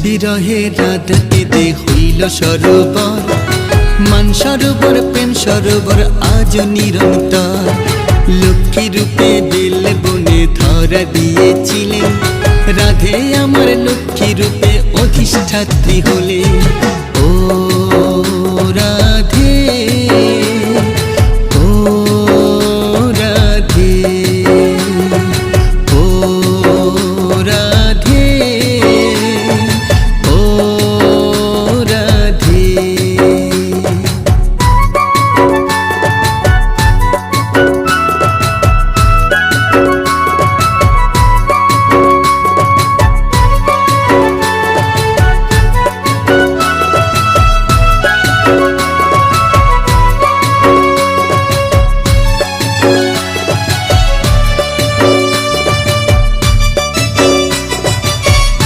বিরহে রাত কেঁদে হইল সরোবর, মান সরোবর প্রেম সরোবর আজ নিরন্তর। লক্ষ্মী রূপে বেল বনে ধরা দিয়েছিলেন, রাধে আমার লক্ষ্মী রূপে অধিষ্ঠাত্রী হলে।